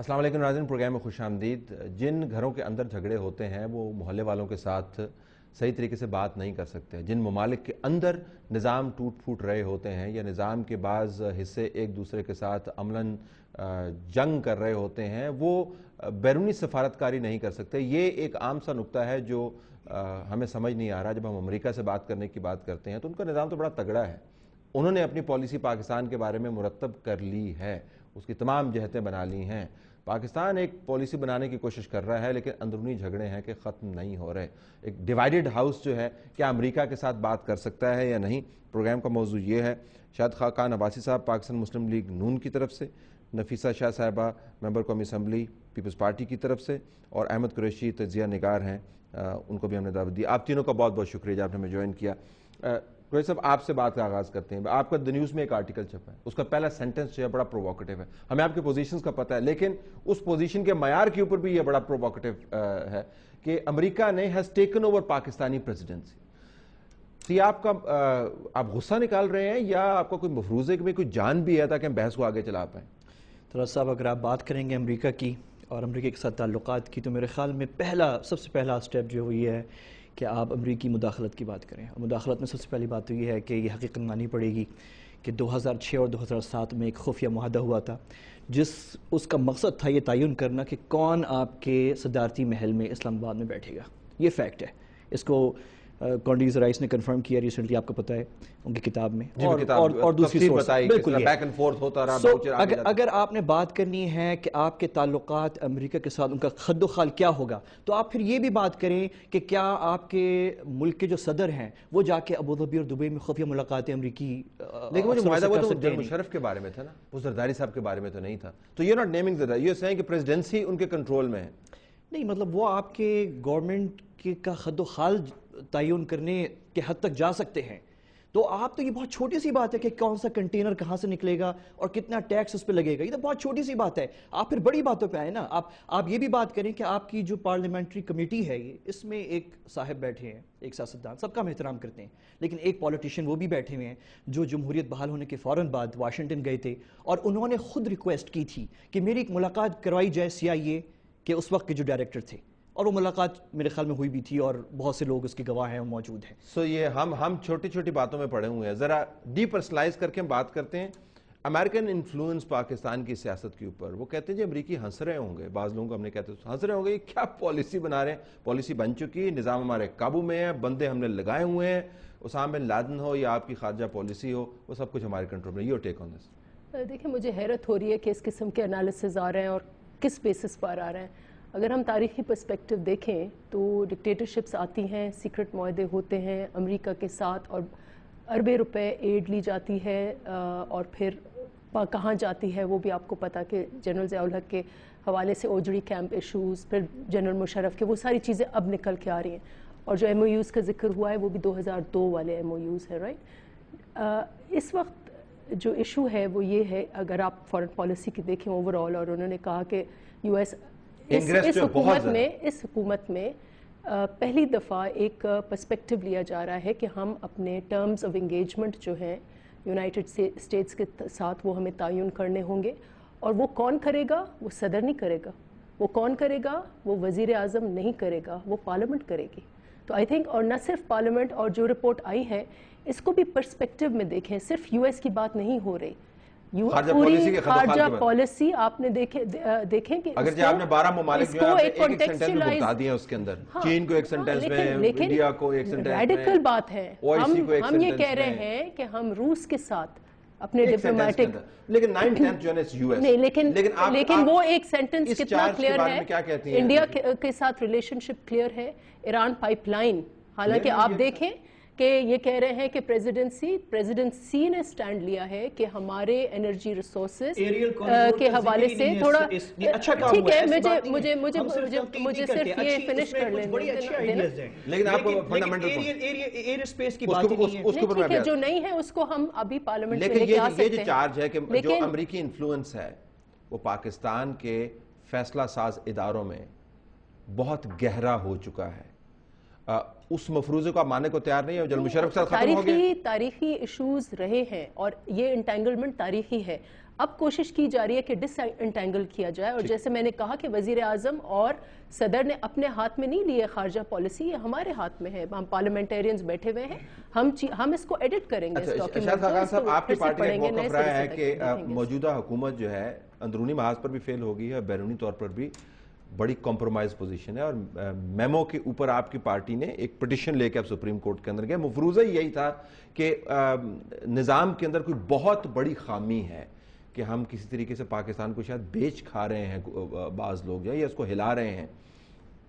السلام علیکم ناظرین، پروگرام میں خوش آمدید۔ جن گھروں کے اندر جھگڑے ہوتے ہیں وہ محلے والوں کے ساتھ صحیح طریقے سے بات نہیں کر سکتے، جن ممالک کے اندر نظام ٹوٹ پھوٹ رہے ہوتے ہیں یا نظام کے بعض حصے ایک دوسرے کے ساتھ عملاً جنگ کر رہے ہوتے ہیں، وہ بیرونی سفارتکاری نہیں کر سکتے۔ یہ ایک عام سا نکتہ ہے جو ہمیں سمجھ نہیں آ رہا۔ جب ہم امریکہ سے بات کرنے کی بات کرتے ہیں تو ان کا نظام تو بڑا تگڑا ہے، انہوں نے اپنی پالیسی پاکستان کے بارے میں مرتب کر لی ہے، اس کی تمام جہتیں بنا لی ہیں۔ پاکستان ایک پالیسی بنانے کی کوشش کر رہا ہے لیکن اندرونی جھگڑے ہیں کہ ختم نہیں ہو رہے۔ ایک ڈیوائیڈڈ ہاؤس جو ہے کیا امریکہ کے ساتھ بات کر سکتا ہے یا نہیں؟ پروگرام کا موضوع یہ ہے۔ شاہد خاقان عباسی صاحب پاکستان مسلم لیگ نون کی طرف سے، نفیسہ شاہ صاحبہ ممبر قومی اسمبلی پیپلز پارٹی کی طرف سے، اور احمد قریشی تجزیہ نگار ہیں، ان کو بھی ہم نے دعوت دی۔ آپ تینوں کا بہت بہت شکریہ جب آپ نے ہمیں جوائن کیا۔ قریشی صاحب، آپ سے بات کا آغاز کرتے ہیں۔ آپ کا دی نیوز میں ایک آرٹیکل چھپا ہے، اس کا پہلا سینٹنس جو ہے بڑا پروووکیٹو ہے۔ ہمیں آپ کے پوزیشنز کا پتہ ہے لیکن اس پوزیشن کے معیار کے اوپر بھی یہ بڑا پروووکیٹو ہے کہ امریکہ نے has taken over Pakistani presidency. آپ غصہ نکال رہے ہیں یا آپ کا کوئی مفروضے میں کوئی جان بھی ہے تاکہ ہم بحث کو آگے چلا پائیں؟ طلعت صاحب، اگر آپ بات کریں گے امریکہ کی اور امریکہ کے ساتھ تعلقات کی تو میرے خیال میں سب سے پہلا سٹیپ جو وہ یہ ہے کہ آپ امریکی مداخلت کی بات کریں۔ اور مداخلت میں سب سے پہلی بات تو یہ ہے کہ یہ حقیقت مانی پڑے گی کہ 2006 اور 2007 میں ایک خفیہ معاہدہ ہوا تھا اس کا مقصد تھا یہ تعین کرنا کہ کون آپ کے صدارتی محل میں اسلام آباد میں بیٹھے گا۔ یہ فیکٹ ہے، اس کو کانڈیز رائس نے کنفرم کیا ریسنٹلی، آپ کو پتہ ہے ان کی کتاب میں، اور دوسری سورس بالکل بیک اینڈ فورتھ ہوتا رہا۔ اگر آپ نے بات کرنی ہے کہ آپ کے تعلقات امریکہ کے ساتھ ان کا خد و خال کیا ہوگا تو آپ پھر یہ بھی بات کریں کہ کیا آپ کے ملک کے جو صدر ہیں وہ جا کے ابوظہبی اور دبئی میں خفیہ ملاقاتیں امریکی، لیکن وہ جو معاہدہ وہ تو جنرل مشرف کے بارے میں تھا نا، وہ زرداری صاحب کے بارے میں تو نہیں تھا۔ تو یہ ناٹ نیمنگ زرداری، یہ سہیں کہ پریزیڈنسی ان کے کنٹرول میں ہے۔ نہیں، مطلب وہ آپ کے گورنمنٹ کا خد و خال تعین کرنے کے حد تک جا سکتے ہیں۔ تو آپ تو یہ بہت چھوٹی سی بات ہے کہ کون سا کنٹینر کہاں سے نکلے گا اور کتنا ٹیکس اس پہ لگے گا، یہ تو بہت چھوٹی سی بات ہے۔ آپ پھر بڑی باتوں پہ آئے نا، آپ یہ بھی بات کریں کہ آپ کی جو پارلیمنٹری کمیٹی ہے اس میں ایک صاحب بیٹھے ہیں، ایک سیاستدان، سب کا ہم احترام کرتے ہیں، لیکن ایک پولیٹیشین وہ بھی بیٹھے ہوئے ہیں جو جمہوریت بحال ہونے کے فوراً بعد واشنگٹن گئے تھے اور انہوں نے خود ریکویسٹ کی تھی کہ میری ایک ملاقات کروائی جائے CIA کے اس وقت کے جو ڈائریکٹر تھے، اور وہ ملاقات میرے خیال میں ہوئی بھی تھی اور بہت سے لوگ اس کے گواہ ہیں اور موجود ہیں۔ یہ ہم چھوٹی چھوٹی باتوں میں پڑے ہوئے ہیں، ذرا ڈی پرسنلائز کر کے ہم بات کرتے ہیں امریکن انفلوئنس پاکستان کی سیاست کے اوپر۔ وہ کہتے ہیں جی امریکی ہنس رہے ہوں گے، بعض لوگوں کو ہم نے کہتے ہیں ہنس رہے ہوں گے، یہ کیا پالیسی بنا رہے ہیں؟ پالیسی بن چکی، نظام ہمارے قابو میں ہے، بندے ہم نے لگائے ہوئے ہیں، اسامہ بن لادن ہو یا آپ کی خارجہ پالیسی ہو، وہ سب کچھ ہمارے کنٹرول میں۔ یور ٹیک آن دس؟ دیکھیں، مجھے حیرت ہو رہی ہے کہ اس قسم کے انالیسز آ رہے ہیں اور کس بیسس پر آ رہے ہیں۔ اگر ہم تاریخی پرسپیکٹو دیکھیں تو ڈکٹیٹرشپس آتی ہیں، سیکرٹ معاہدے ہوتے ہیں امریکہ کے ساتھ اور اربیں روپے ایڈ لی جاتی ہے، اور پھر کہاں جاتی ہے وہ بھی آپ کو پتہ کہ جنرل ضیاء الحق کے حوالے سے اوجڑی کیمپ ایشوز، پھر جنرل مشرف کے، وہ ساری چیزیں اب نکل کے آ رہی ہیں۔ اور جو MOUs کا ذکر ہوا ہے وہ بھی 2002 والے MOUs ہے، رائٹ؟ اس وقت جو ایشو ہے وہ یہ ہے، اگر آپ فارن پالیسی کی دیکھیں اوور آل، اور انہوں نے کہا کہ US اس حکومت میں پہلی دفعہ ایک پرسپیکٹو لیا جا رہا ہے کہ ہم اپنے ٹرمز آف انگیجمنٹ جو ہیں یونائٹڈ اسٹیٹس کے ساتھ وہ ہمیں تعین کرنے ہوں گے، اور وہ کون کرے گا؟ وہ صدر نہیں کرے گا، وہ کون کرے گا؟ وہ وزیر اعظم نہیں کرے گا، وہ پارلیمنٹ کرے گی۔ تو آئی تھنک، اور نہ صرف پارلیمنٹ، اور جو رپورٹ آئی ہے اس کو بھی پرسپیکٹو میں دیکھیں، صرف US کی بات نہیں ہو رہی، پوری خارجہ پالیسی آپ نے دیکھیں کہ اگر جی آپ نے 12 ممالک جو ہے ایک سینٹنس میں بتا دیے اس کے اندر، چین کو ایک سینٹنس میں، انڈیا کو ایک سینٹنس میں، ریڈیکل بات ہے۔ ہم یہ کہہ رہے ہیں کہ ہم روس کے ساتھ اپنے ڈپلومیٹک، لیکن 9/10 جو ہے US نہیں، لیکن وہ ایک سینٹنس کتنا کلیئر ہے؟ انڈیا کے ساتھ ریلیشن شپ کلیئر ہے، ایران پائپ لائن، حالانکہ آپ دیکھیں کہ یہ کہہ رہے ہیں کہ پریزیڈنسی نے سٹینڈ لیا ہے کہ ہمارے انرجی ریسورسز کے حوالے سے تھوڑا ٹھیک ہے، مجھے صرف یہ فنش کر لینا، لیکن آپ کو فنڈامنٹل ٹھیک ہے، جو نہیں ہے اس کو ہم ابھی پارلیمنٹ میں لے کے آ سکتے ہیں۔ یہ جو چارج ہے کہ جو امریکی انفلوئنس ہے وہ پاکستان کے فیصلہ ساز اداروں میں بہت گہرا ہو چکا ہے۔ اس مفروضے کو آپ ماننے کو تیار نہیں ہے؟ جنرل مشرف کے ساتھ ختم ہو گیا؟ تاریخی ایشوز رہے ہیں اور یہ انٹینگلمنٹ تاریخی ہے. اب کوشش کی جا رہی ہے کہ ڈس انٹینگل کیا جائے, اور جیسے میں نے کہا کہ وزیر اعظم اور صدر نے اپنے ہاتھ میں نہیں لیے خارجہ پالیسی, یہ ہمارے ہاتھ میں ہے. ہم پارلیمنٹیرینز بیٹھے ہوئے ہیں, ہم اس کو ایڈٹ کریں گے. ارشاد خاقان صاحب, آپ کی پارٹی کا موقف رہا ہے کہ موجودہ حکومت جو ہے اندرونی محاذ پر بھی فیل ہو گئی ہے, بیرونی طور پر بھی بڑی کمپرومائز پوزیشن ہے, اور میمو کے اوپر آپ کی پارٹی نے ایک پٹیشن لے کے اب سپریم کورٹ کے اندر گئے. مفروضہ یہی تھا کہ نظام کے اندر کوئی بہت بڑی خامی ہے کہ ہم کسی طریقے سے پاکستان کو شاید بیچ کھا رہے ہیں بعض لوگ, یا اس کو ہلا رہے ہیں.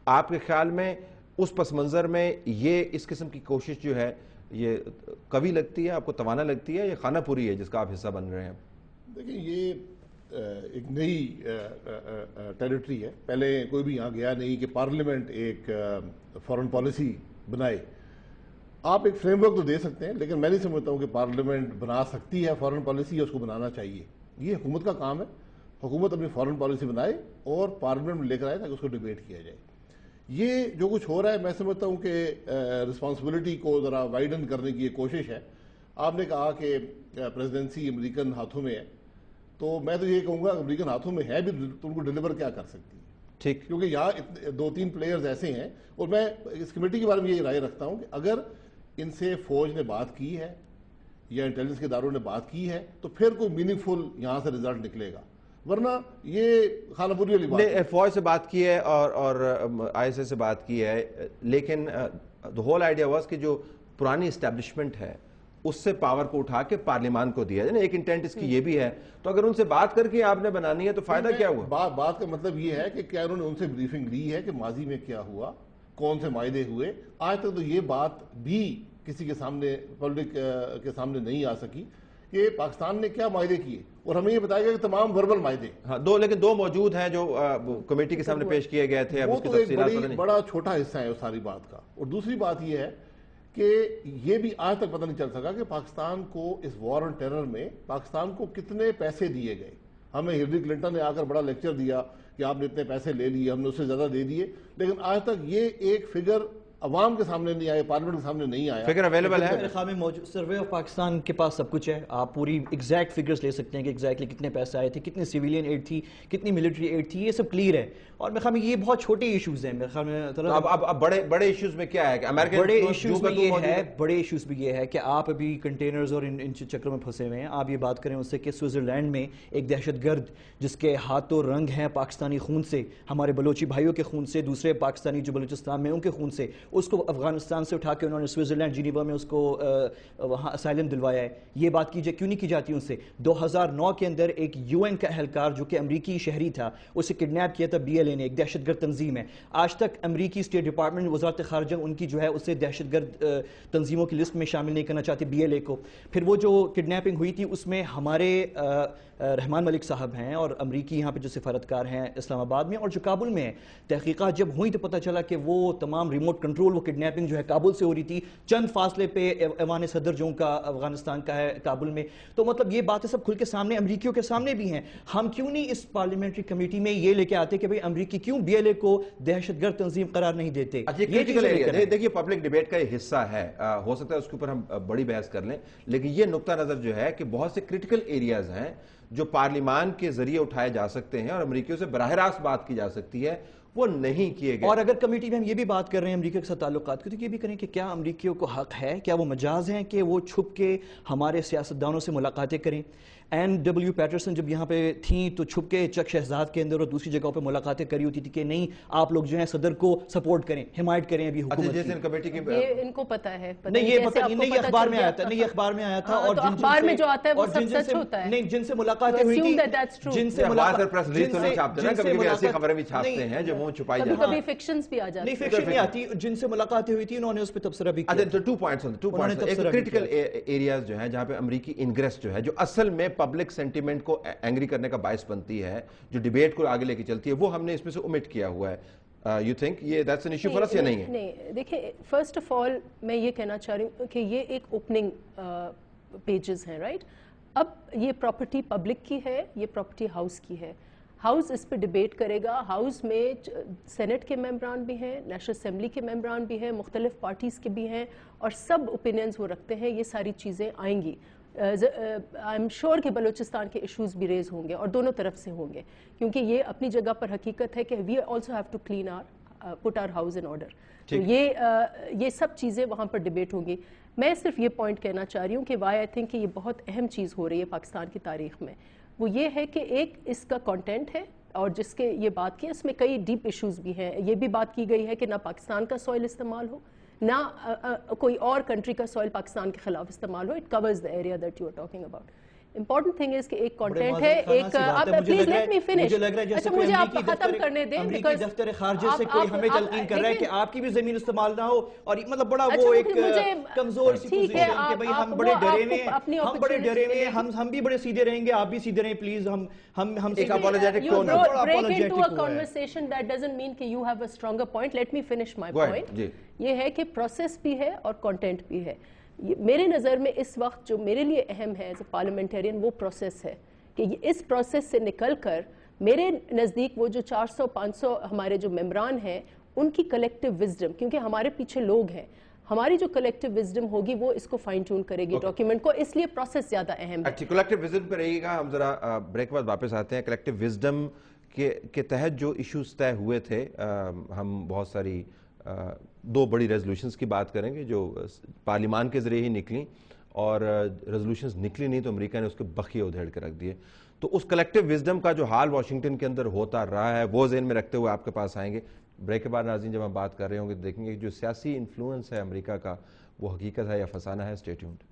آپ کے خیال میں اس پس منظر میں یہ اس قسم کی کوشش جو ہے یہ قوی لگتی ہے, آپ کو توانا لگتی ہے, یا خانہ پوری ہے جس کا آپ حصہ بن رہے ہیں؟ دیکھیں, یہ ایک نئی ٹیریٹری ہے. پہلے کوئی بھی یہاں گیا نہیں کہ پارلیمنٹ ایک فارن پالیسی بنائے. آپ ایک فریم ورک تو دے سکتے ہیں, لیکن میں نہیں سمجھتا ہوں کہ پارلیمنٹ بنا سکتی ہے فارن پالیسی, یا اس کو بنانا چاہیے. یہ حکومت کا کام ہے. حکومت اپنی فارن پالیسی بنائے اور پارلیمنٹ میں لے کر آئے تاکہ اس کو ڈیبیٹ کیا جائے. یہ جو کچھ ہو رہا ہے, میں سمجھتا ہوں کہ رسپانسبلٹی کو ذرا وائڈن کرنے کی یہ کوشش ہے. آپ نے کہا کہ پریزیڈنسی امریکن ہاتھوں میں ہے, تو میں تو یہ کہوں گا امریکن ہاتھوں میں ہے بھی تو ان کو ڈیلیور کیا کر سکتی ہے. ٹھیک, کیونکہ یہاں 2-3 پلیئرز ایسے ہیں, اور میں اس کمیٹی کے بارے میں یہ رائے رکھتا ہوں کہ اگر ان سے فوج نے بات کی ہے یا انٹیلیجنس کے اداروں نے بات کی ہے تو پھر کوئی میننگ فل یہاں سے رزلٹ نکلے گا, ورنہ یہ خانہ پوری والی بات ہے. فوج سے بات کی ہے اور آئی ایس اے سے بات کی ہے, لیکن the whole idea was کہ جو پرانی اسٹیبلشمنٹ ہے اس سے پاور کو اٹھا کے پارلیمان کو دیا جائے. ایک انٹینٹ اس کی یہ بھی ہے, تو اگر ان سے بات کر کے آپ نے بنانی ہے تو فائدہ کیا ہوا؟ بات کا مطلب یہ ہے کہ کیا انہوں نے ان سے بریفنگ لی ہے کہ ماضی میں کیا ہوا, کون سے معاہدے ہوئے. آج تک تو یہ بات بھی کسی کے سامنے, پبلک کے سامنے نہیں آ سکی کہ پاکستان نے کیا معاہدے کیے, اور ہمیں یہ بتایا گیا کہ تمام وربل معاہدے. ہاں, لیکن دو موجود ہیں جو کمیٹی کے سامنے پیش کیے گئے تھے. وہ تو ایک بڑا چھوٹا حصہ ہے اس ساری بات کا. اور دوسری بات یہ ہے کہ یہ بھی آج تک پتہ نہیں چل سکا کہ پاکستان کو اس وار آن ٹیرر میں پاکستان کو کتنے پیسے دیے گئے. ہمیں ہلری کلنٹن نے آ کر بڑا لیکچر دیا کہ آپ نے اتنے پیسے لے لیے, ہم نے اس سے زیادہ دے دیے, لیکن آج تک یہ ایک فگر عوام کے سامنے نہیں آیا, پارلیمنٹ کے سامنے نہیں آیا. فگر اویلیبل ہے میرے خیال میں موجود سروے آف پاکستان کے پاس سب کچھ ہے. آپ پوری ایگزیکٹ فگرز لے سکتے ہیں کہ ایگزیکٹلی کتنے پیسے آئے تھے, کتنی سیویلین ایڈ تھی, کتنی ملٹری ایڈ تھی, یہ سب کلیئر ہے. اور میرے خیال میں یہ بہت چھوٹے ایشوز ہیں. میرے خیال میں اب بڑے ایشوز میں کیا ہے کہ بڑے ایشوز میں یہ ہے کہ آپ ابھی کنٹینرز اور ان چکروں میں پھنسے ہوئے ہیں. آپ یہ بات کریں اس سے کہ سوئٹزرلینڈ میں ایک دہشت گرد جس کے ہاتھوں رنگ ہیں پاکستانی خون سے, ہمارے بلوچی بھائیوں کے خون سے, دوسرے پاکستانی جو بلوچستان میں ان کے خون سے, اس کو افغانستان سے اٹھا کے انہوں نے سوئٹزرلینڈ جنیوا میں اس کو وہاں اسائلم دلوایا ہے. یہ بات کیوں نہیں کی جاتی ان سے؟ 2009 کے اندر ایک UN کا اہلکار جو کہ امریکی شہری تھا, اسے کڈنیپ کیا تھا BLA نے, ایک دہشت گرد تنظیم ہے. آج تک امریکی اسٹیٹ ڈپارٹمنٹ, وزارت خارجہ ان کی جو ہے اسے دہشت گرد تنظیموں کی لسٹ میں شامل نہیں کرنا چاہتے BLA کو. پھر وہ جو کڈنیپنگ ہوئی تھی اس میں ہمارے رحمان ملک صاحب ہیں اور امریکی یہاں پہ جو سفارتکار ہیں اسلام آباد میں اور جو کابل میں ہیں, تحقیقات جب ہوئی تو پتہ چلا کہ وہ تمام ریموٹ کنٹرول, وہ کڈنیپنگ جو ہے کابل سے ہو رہی تھی, چند فاصلے پہ ایوان صدر جو کا افغانستان کا ہے کابل میں. تو مطلب یہ باتیں سب کھل کے سامنے امریکیوں کے سامنے بھی ہیں. ہم کیوں نہیں اس پارلیمنٹری کمیٹی میں یہ لے کے آتے کہ بھئی امریکی کیوں BLA کو دہشت گرد تنظیم قرار نہیں دیتے؟ دیکھیے پبلک ڈیبیٹ کا یہ حصہ ہے, ہو سکتا ہے اس کے اوپر ہم بڑی بحث کر لیں, لیکن یہ نقطہ نظر جو ہے کہ بہت سے کرٹیکل ایریاز ہیں جو پارلیمان کے ذریعے اٹھائے جا سکتے ہیں اور امریکیوں سے براہ راست بات کی جا سکتی ہے, وہ نہیں کیے گئے. اور اگر کمیٹی میں ہم یہ بھی بات کر رہے ہیں امریکہ کے ساتھ تعلقات کی, تو یہ بھی کریں کہ کیا امریکیوں کو حق ہے, کیا وہ مجاز ہیں کہ وہ چھپ کے ہمارے سیاستدانوں سے ملاقاتیں کریں؟ NW پیٹرسن جب یہاں پہ تھیں تو چھپ کے چک شہزاد کے اندر اور دوسری جگہوں پہ ملاقاتیں کری ہوتی تھی کہ نہیں آپ لوگ جو ہیں صدر کو سپورٹ کریں, حمایت کریں ابھی حکومت کی. کمیٹی کی یہ ان کو پتہ ہے, نہیں یہ پتہ نہیں, یہ اخبار میں آیا تھا, نہیں یہ اخبار میں آیا تھا. اور اخبار میں جو آتا ہے وہ سب سچ ہوتا ہے. نہیں, جن سے ملاقاتیں ہوئی تھی, جن سے خبریں بھی چھاپتے ہیں جو وہ چھپائی جاتی ہیں, کبھی فکشنز بھی آ جاتی ہیں. نہیں فکشن نہیں آتی, جن سے ملاقاتیں ہوئی تھی انہوں نے اس پہ تبصرہ بھی کیا. 2 پوائنٹس ایک کرٹیکل ایریاز جو ہیں جہاں پہ امریکی انگریس جو ہے جو اصل میں پبلک سینٹیمنٹ کو اینگری کرنے کا باعث بنتی ہے, جو ڈیبیٹ کو آگے لے کے چلتی ہے, وہ ہم نے اس میں سے اومٹ کیا ہوا ہے. یو تھنک یہ دیٹس این ایشو فار اس یا نہیں ہے؟ نہیں, دیکھیں فرسٹ آف آل میں یہ کہنا چاہ رہی ہوں کہ یہ ایک اوپننگ پیجز ہیں, رائٹ. اب یہ پراپرٹی پبلک کی ہے, یہ پراپرٹی ہاؤس کی ہے. ہاؤس اس پہ ڈیبیٹ کرے گا. ہاؤس میں سینٹ کے ممبران بھی ہیں, نیشنل اسمبلی کے ممبران بھی ہیں, مختلف پارٹیز کے بھی ہیں, اور سب اوپینینز وہ رکھتے ہیں. یہ ساری چیزیں آئیں گی. آئی ایم شیور کہ بلوچستان کے ایشوز بھی ریز ہوں گے اور دونوں طرف سے ہوں گے, کیونکہ یہ اپنی جگہ پر حقیقت ہے کہ we also have to clean put our house in order. تو یہ سب چیزیں وہاں پر ڈیبیٹ ہوں گی. میں صرف یہ پوائنٹ کہنا چاہ رہی ہوں کہ وائی آئی تھنک کہ یہ بہت اہم چیز ہو رہی ہے پاکستان کی تاریخ میں, وہ یہ ہے کہ ایک اس کا کانٹینٹ ہے, اور جس کے یہ بات کی اس میں کئی ڈیپ ایشوز بھی ہیں. یہ بھی بات کی گئی ہے کہ نہ پاکستان کا سوئل استعمال ہو, نہ کوئی اور کنٹری کا سوئل پاکستان کے خلاف استعمال ہو. It covers the area that you are talking about. Important thing is کہ ایک کانٹینٹ ہے, ایک پلیز لیٹ می فنش. اچھا مجھے آپ ختم کرنے دیں, امریکی دفتر خارجہ سے کوئی ہمیں تلقین کر رہا ہے کہ آپ کی بھی زمین استعمال نہ ہو, اور مطلب بڑا وہ ایک کمزور سی پوزیشن کہ بھئی ہم بڑے ڈرے ہوئے ہیں, ہم بڑے ڈرے ہوئے ہیں, ہم بھی بڑے سیدھے رہیں گے, آپ بھی سیدھے رہیں پلیز. ہم ایک اپولوجیٹک ٹون ہے. break into a conversation that doesn't mean کہ you have a stronger point. Let me finish my point. یہ ہے کہ پروسیس بھی ہے اور کانٹینٹ بھی ہے. میرے نظر میں اس وقت جو میرے لیے اہم ہے ایز اے پارلیمنٹیرین وہ پروسیس ہے, کہ اس پروسیس سے نکل کر میرے نزدیک وہ جو 400-500 ہمارے جو ممبران ہیں ان کی کلیکٹیو وزڈم, کیونکہ ہمارے پیچھے لوگ ہیں, ہماری جو کلیکٹیو وزڈم ہوگی وہ اس کو فائن ٹیون کرے گی ڈاکیومنٹ کو, اس لیے پروسیس زیادہ اہم ہے. اچھی کلیکٹیو وزڈم پہ رہے گا. ہم ذرا بریک کے بعد واپس آتے ہیں. کلیکٹیو وزڈم کے تحت جو ایشوز طے ہوئے تھے, ہم بہت ساری 2 بڑی ریزولوشنز کی بات کریں گے جو پارلیمان کے ذریعے ہی نکلیں, اور ریزولوشنز نکلی نہیں تو امریکہ نے اس کے بخیے ادھیڑ کے رکھ دیے. تو اس کلیکٹیو وزڈم کا جو حال واشنگٹن کے اندر ہوتا رہا ہے وہ ذہن میں رکھتے ہوئے آپ کے پاس آئیں گے. بریک کے بعد ناظرین جب ہم بات کر رہے ہوں گے دیکھیں گے جو سیاسی انفلوئنس ہے امریکہ کا وہ حقیقت ہے یا فسانہ ہے. Stay tuned.